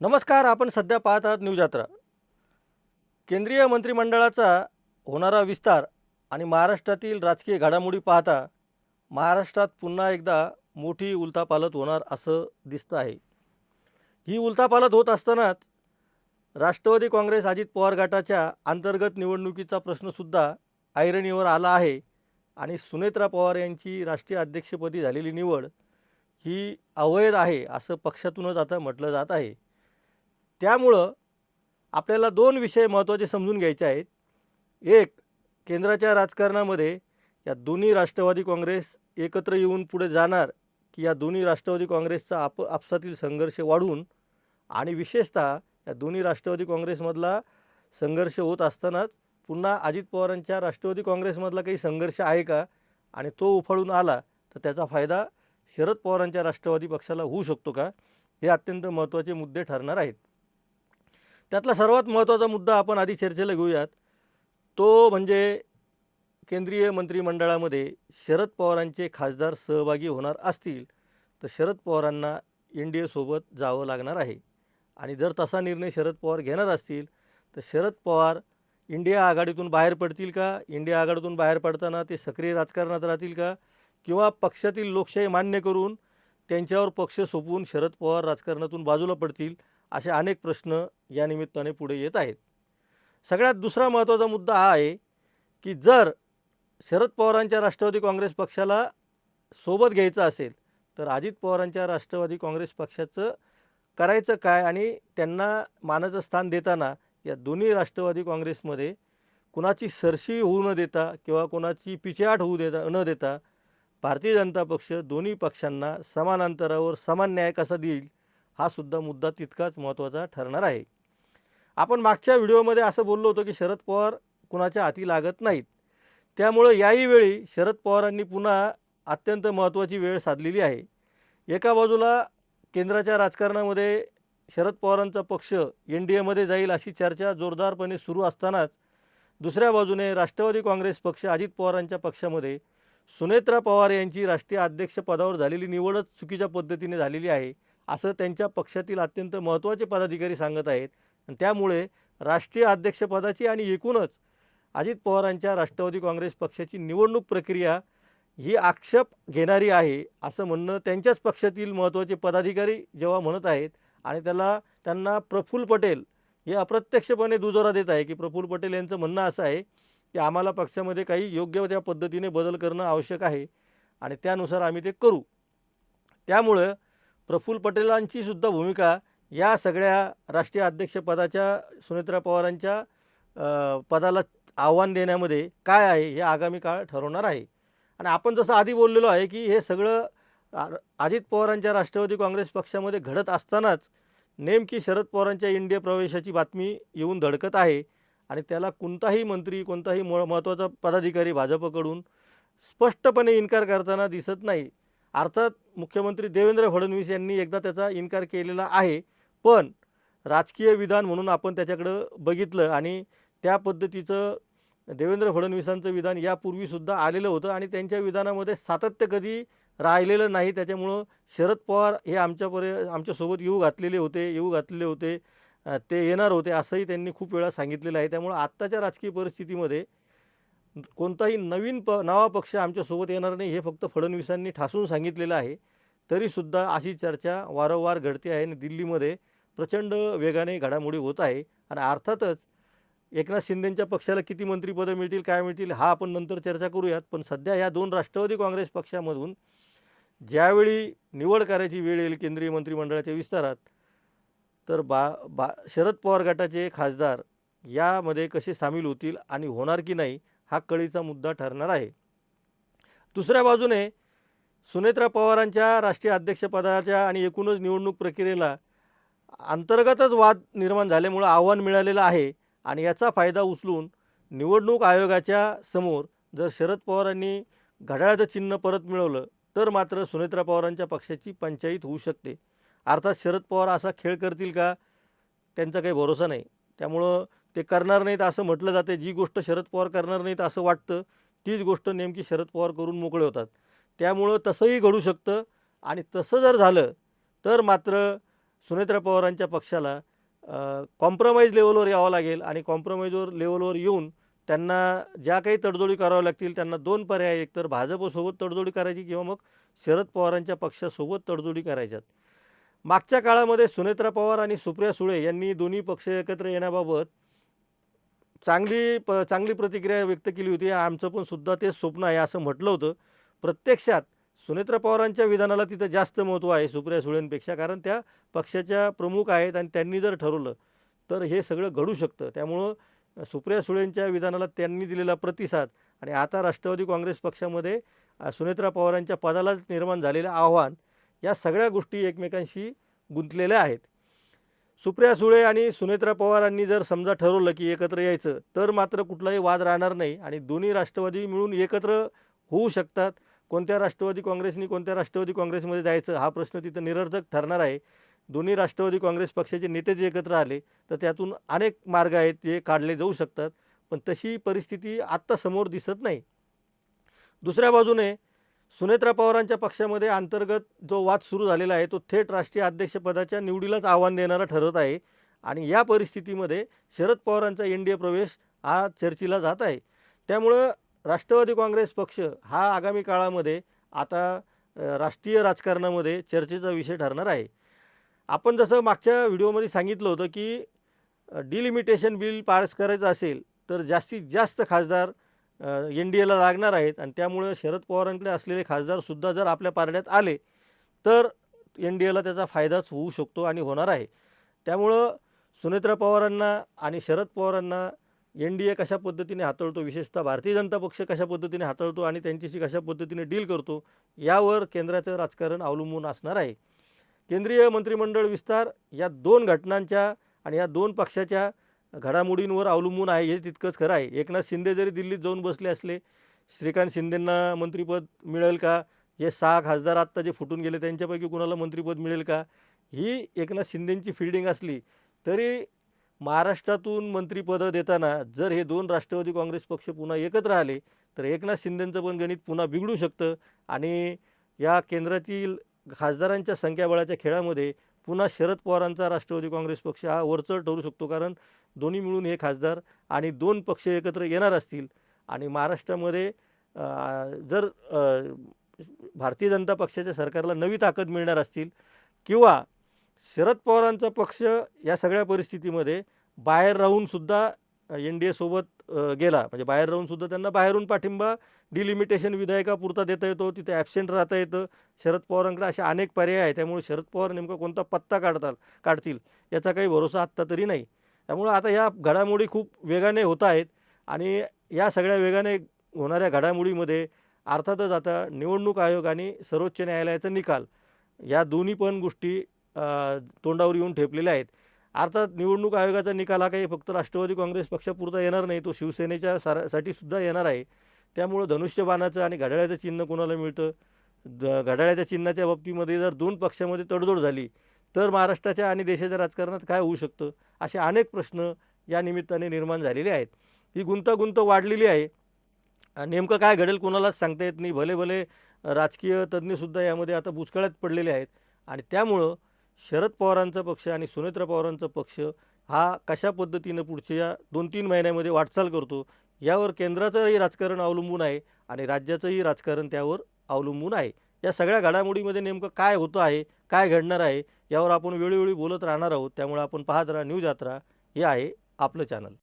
नमस्कार. आपण सध्या पाहत आहात न्यूज यात्रा. केंद्रीय मंत्रिमंडळाचा होणारा विस्तार आणि महाराष्ट्रातील राजकीय घडामोडी पाहता महाराष्ट्रात पुन्हा एकदा मोठी उलथापालथ होणार असं दिसतं आहे. ही उलथापालथ होत असतानाच राष्ट्रवादी काँग्रेस अजित पवार गटाच्या अंतर्गत निवडणुकीचा प्रश्नसुद्धा ऐरणीवर आला आहे आणि सुनेत्रा पवार यांची राष्ट्रीय अध्यक्षपदी झालेली निवड ही अवैध आहे असं पक्षातूनच आता म्हटलं जात आहे. त्यामुळं आपल्याला दोन विषय महत्त्वाचे समजून घ्यायचे आहेत. एक, केंद्राच्या राजकारणामध्ये या दोन्ही राष्ट्रवादी काँग्रेस एकत्र येऊन पुढे जाणार की या दोन्ही राष्ट्रवादी काँग्रेसचा आपसातील संघर्ष वाढून आणि विशेषतः या दोन्ही राष्ट्रवादी काँग्रेसमधला संघर्ष होत असतानाच पुन्हा अजित पवारांच्या राष्ट्रवादी काँग्रेसमधला काही संघर्ष आहे का आणि तो उफाळून आला तर त्याचा फायदा शरद पवारांच्या राष्ट्रवादी पक्षाला होऊ शकतो का, हे अत्यंत महत्त्वाचे मुद्दे ठरणार आहेत. त्यातला सर्वात महत्त्वाचा मुद्दा आपण आधी चर्चेला घेऊयात. तो म्हणजे केंद्रीय मंत्रिमंडळामध्ये शरद पवारांचे खासदार सहभागी होणार असतील तर शरद पवारांना NDA सोबत जावं लागणार आहे. आणि जर तसा निर्णय शरद पवार घेणार असतील तर शरद पवार इंडिया आघाडीतून बाहेर पडतील का, इंडिया आघाडीतून बाहेर पडताना ते सक्रिय राजकारणात राहतील का, किंवा पक्षातील लोकशाही मान्य करून त्यांच्यावर पक्ष सोपवून शरद पवार राजकारणातून बाजूला पडतील, असे अनेक प्रश्न या निमित्ताने पुढे येत आहेत. सगळ्यात दुसरा महत्त्वाचा मुद्दा हा आहे की जर शरद पवारांच्या राष्ट्रवादी काँग्रेस पक्षाला सोबत घ्यायचं असेल तर अजित पवारांच्या राष्ट्रवादी काँग्रेस पक्षाचं करायचं काय आणि त्यांना मानाचं स्थान देताना या दोन्ही राष्ट्रवादी काँग्रेसमध्ये कुणाची सरशी होऊ न देता किंवा कोणाची पिछेहाट होऊ न देता भारतीय जनता पक्ष दोन्ही पक्षांना समान अंतरावर समान न्याय कसा देईल हा सुद्धा मुद्दा तितकाच महत्त्वाचा ठरणार आहे. आपण मागच्या व्हिडिओमध्ये असं बोललो होतो की शरद पवार कुणाच्या हाती लागत नाहीत. त्यामुळं याही वेळी शरद पवारांनी पुन्हा अत्यंत महत्त्वाची वेळ साधलेली आहे. एका बाजूला केंद्राच्या राजकारणामध्ये शरद पवारांचा पक्ष NDAमध्ये जाईल अशी चर्चा जोरदारपणे सुरू असतानाच दुसऱ्या बाजूने राष्ट्रवादी काँग्रेस पक्ष अजित पवारांच्या पक्षामध्ये सुनेत्रा पवार यांची राष्ट्रीय अध्यक्षपदावर झालेली निवडच चुकीच्या पद्धतीने झालेली आहे असं त्यांच्या पक्षातील अत्यंत महत्त्वाचे पदाधिकारी सांगत आहेत. आणि त्यामुळे राष्ट्रीय अध्यक्षपदाची आणि एकूणच अजित पवारांच्या राष्ट्रवादी काँग्रेस पक्षाची निवडणूक प्रक्रिया ही आक्षेप घेणारी आहे असं म्हणणं त्यांच्याच पक्षातील महत्त्वाचे पदाधिकारी जेव्हा म्हणत आहेत. आणि त्यांना प्रफुल्ल पटेल हे अप्रत्यक्षपणे दुजोरा देत आहे की प्रफुल्ल पटेल यांचं म्हणणं असं आहे की आम्हाला पक्षामध्ये काही योग्य त्या पद्धतीने बदल करणं आवश्यक आहे आणि त्यानुसार आम्ही ते करू. त्यामुळं प्रफुल्ल पटेलांची सुद्धा भूमिका या सगळ्या राष्ट्रीय अध्यक्षपदाच्या सुनेत्रा पवारांच्या पदाला आव्हान देण्यामध्ये काय आहे हे आगामी काळ ठरवणार आहे. आणि आपण जसं आधी बोललेलो आहे की हे सगळं अजित पवारांच्या राष्ट्रवादी काँग्रेस पक्षामध्ये घडत असतानाच नेमकी शरद पवारांच्या NDA प्रवेशाची बातमी येऊन धडकत आहे आणि त्याला कोणताही मंत्री कोणताही महत्त्वाचा पदाधिकारी भाजपकडून स्पष्टपणे इन्कार करताना दिसत नाही. अर्थात मुख्यमंत्री देवेंद्र फडणवीस यांनी एकदा त्याचा इन्कार केलेला आहे, पण राजकीय विधान म्हणून आपण त्याच्याकडं बघितलं आणि त्या पद्धतीचं देवेंद्र फडणवीसांचं विधान यापूर्वीसुद्धा आलेलं होतं आणि त्यांच्या विधानामध्ये सातत्य कधी राहिलेलं नाही. त्याच्यामुळं शरद पवार हे आमच्यासोबत येऊ घातलेले होते, ते येणार होते असंही त्यांनी खूप वेळा सांगितलेलं आहे. त्यामुळं आत्ताच्या राजकीय परिस्थितीमध्ये कोणताही नवा पक्ष आमच्यासोबत येणार नाही हे फक्त फडणवीसांनी ठासून सांगितलेलं आहे. तरीसुद्धा अशी चर्चा वारंवार घडते आहे आणि दिल्लीमध्ये प्रचंड वेगाने घडामोडी होत आहे. आणि अर्थातच एकनाथ शिंदेंच्या पक्षाला किती मंत्रिपदं मिळतील काय मिळतील हा आपण नंतर चर्चा करूयात. पण सध्या या दोन राष्ट्रवादी काँग्रेस पक्षामधून ज्यावेळी निवड करायची वेळ येईल केंद्रीय मंत्रिमंडळाच्या विस्तारात तर शरद पवार गटाचे खासदार यामध्ये कसे सामील होतील आणि होणार की नाही हा कळीचा मुद्दा ठरणार आहे. दुसऱ्या बाजूने सुनेत्रा पवारांच्या राष्ट्रीय अध्यक्षपदाच्या आणि एकूणच निवडणूक प्रक्रियेला अंतर्गतच वाद निर्माण झाल्यामुळं आव्हान मिळालेलं आहे आणि याचा फायदा उचलून निवडणूक आयोगाच्या समोर जर शरद पवारांनी घड्याळाचं चिन्ह परत मिळवलं तर मात्र सुनेत्रा पवारांच्या पक्षाची पंचायत होऊ शकते. अर्थात शरद पवार असा खेळ करतील का त्यांचा काही भरोसा नाही. त्यामुळं ते करणार नाहीत असं म्हटलं जाते. जी गोष्ट शरद पवार करणार नाहीत असं वाटतं तीच गोष्ट नेमकी शरद पवार करून मोकळे होतात. त्यामुळं तसंही घडू शकतं आणि तसं जर झालं तर मात्र सुनेत्रा पवारांच्या पक्षाला कॉम्प्रोमाइज लेवलवर यावं लागेल आणि कॉम्प्रोमाइजवर लेवलवर येऊन त्यांना ज्या काही तडजोडी कराव्या लागतील त्यांना दोन पर्याय, एकतर भाजपसोबत तडजोडी करायची किंवा मग शरद पवारांच्या पक्षासोबत तडजोडी करायच्यात. मागच्या काळामध्ये सुनेत्रा पवार आणि सुप्रिया सुळे यांनी दोन्ही पक्ष एकत्र येण्याबाबत चांगली प्रतिक्रिया व्यक्त केली होती. आमचं पण सुद्धा तेच स्वप्न आहे असं म्हटलं होतं. प्रत्यक्षात सुनेत्रा पवारांच्या विधानाला तिथं जास्त महत्त्व आहे सुप्रिया सुळेंपेक्षा, कारण त्या पक्षाच्या प्रमुख आहेत आणि त्यांनी जर ठरवलं तर हे सगळं घडू शकतं. त्यामुळं सुप्रिया सुळेंच्या विधानाला त्यांनी दिलेला प्रतिसाद आणि आता राष्ट्रवादी काँग्रेस पक्षामध्ये सुनेत्रा पवारांच्या पदालाच निर्माण झालेलं आव्हान, या सगळ्या गोष्टी एकमेकांशी गुंतलेल्या आहेत. सुप्रिया सुळे आणि सुनेत्रा पवारांनी जर समजा ठरवलं की एकत्र यायचं तर मात्र कुठलाही वाद राहणार नाही आणि दोन्ही राष्ट्रवादी मिळून एकत्र होऊ शकतात. कोणत्या राष्ट्रवादी काँग्रेसनी कोणत्या राष्ट्रवादी काँग्रेसमध्ये जायचं हा प्रश्न तिथं निरर्थक ठरणार आहे. दोन्ही राष्ट्रवादी काँग्रेस पक्षाचे नेते जे एकत्र आले तर त्यातून अनेक मार्ग आहेत जे काढले जाऊ शकतात, पण तशी परिस्थिती आत्ता समोर दिसत नाही. दुसऱ्या बाजूने सुनेत्रा पवारांच्या पक्षामध्ये अंतर्गत जो वाद सुरू झालेला आहे तो थेट राष्ट्रीय अध्यक्षपदाच्या निवडीलाच आव्हान देणारा ठरत आहे आणि या परिस्थितीमध्ये शरद पवारांचा NDA प्रवेश हा चर्चेला जात आहे. त्यामुळं राष्ट्रवादी काँग्रेस पक्ष हा आगामी काळामध्ये आता राष्ट्रीय राजकारणामध्ये चर्चेचा विषय ठरणार आहे. आपण जसं मागच्या व्हिडिओमध्ये सांगितलं होतं की डिलिमिटेशन बिल पास करायचं असेल तर जास्तीत जास्त खासदार NDAला लागणार आहेत आणि त्यामुळे शरद पवारांकडे असलेले खासदारसुद्धा जर आपल्या पारड्यात आले तर NDAला त्याचा फायदाच होऊ शकतो आणि होणार आहे. त्यामुळं सुनेत्रा पवारांना आणि शरद पवारांना NDA कशा पद्धतीने हाताळतो, विशेषतः भारतीय जनता पक्ष कशा पद्धतीने हाताळतो आणि त्यांच्याशी कशा पद्धतीने डील करतो, यावर केंद्राचं राजकारण अवलंबून असणार आहे. केंद्रीय मंत्रिमंडळ विस्तार या दोन घटनांच्या आणि या दोन पक्षाच्या घडामोडींवर अवलंबून आहे हे तितकंच खरं आहे. एकनाथ शिंदे जरी दिल्लीत जाऊन बसले असले, श्रीकांत शिंदेंना मंत्रिपद मिळेल का, हे 6 खासदार आत्ता जे फुटून गेले त्यांच्यापैकी कुणाला मंत्रिपद मिळेल का, ही एकनाथ शिंदेंची फिल्डिंग असली तरी महाराष्ट्रातून मंत्रिपदं देताना जर हे दोन राष्ट्रवादी काँग्रेस पक्ष पुन्हा एकत्र आले तर एकनाथ शिंदेंचं पण गणित पुन्हा बिघडू शकतं आणि या केंद्रातील खासदारांच्या संख्याबळाच्या खेळामध्ये पुन्हा शरद पवारांचा राष्ट्रवादी काँग्रेस पक्ष हा वरचढ ठरू शकतो. कारण दोन्ही मिळून हे खासदार आणि दोन पक्ष एकत्र येणार असतील आणि महाराष्ट्रामध्ये जर भारतीय जनता पक्षाच्या सरकारला नवी ताकद मिळणार असतील किंवा शरद पवारांचा पक्ष या सगळ्या परिस्थितीमध्ये बाहेर राहूनसुद्धा NDA सोबत गेला, म्हणजे बाहेर राहूनसुद्धा त्यांना बाहेरून पाठिंबा डिलिमिटेशन विधेयकापुरता देता येतो, तिथे ॲबसेंट राहता येतं. शरद पवारांकडे असे अनेक पर्याय आहे. त्यामुळे शरद पवार नेमका कोणता पत्ता काढतील याचा काही भरोसा आत्ता तरी नाही. त्यामुळं आता या घडामोडी खूप वेगाने होत आहेत आणि या सगळ्या वेगाने होणाऱ्या घडामोडीमध्ये अर्थातच आता निवडणूक आयोग आणि सर्वोच्च न्यायालयाचा निकाल या दोन्ही पण गोष्टी तोंडावर येऊन ठेपलेल्या आहेत. अर्थात निवडणूक आयोगाचा निकाल हा काही फक्त राष्ट्रवादी काँग्रेस पक्षापुरता येणार नाही, तो शिवसेनेच्या साठी सुद्धा येणार आहे. त्यामुळं धनुष्यबाणाचं आणि घड्याळाचं चिन्ह कोणाला मिळतं, घड्याळाच्या चिन्हाच्या बाबतीमध्ये जर दोन पक्षामध्ये तडजोड झाली तर महाराष्ट्राच्या आणि देशाच्या राजकारणात काय होऊ शकतं, असे अनेक प्रश्न या निमित्ताने निर्माण झालेले आहेत. ही गुंतागुंत वाढलेली आहे. नेमकं काय घडेल कोणालाच सांगता येत नाही. भले राजकीय तज्ज्ञसुद्धा यामध्ये आता बुचकळ्यात पडलेले आहेत आणि त्यामुळं शरद पवारांचा पक्ष आणि सुनेत्रा पवारांचा पक्ष हा कशा पद्धतीनं पुढच्या 2-3 महिन्यामध्ये वाटचाल करतो यावर केंद्राचंही राजकारण अवलंबून आहे आणि राज्याचंही राजकारण त्यावर अवलंबून आहे. या सगळ्या घडामोडीमध्ये नेमकं काय होतं आहे, काय घडणार आहे यावर आपण वेळोवेळी बोलत राहणार आहोत. त्यामुळे आपण पाहत राहा न्यूज यात्रा, हे आहे आपलं चॅनल.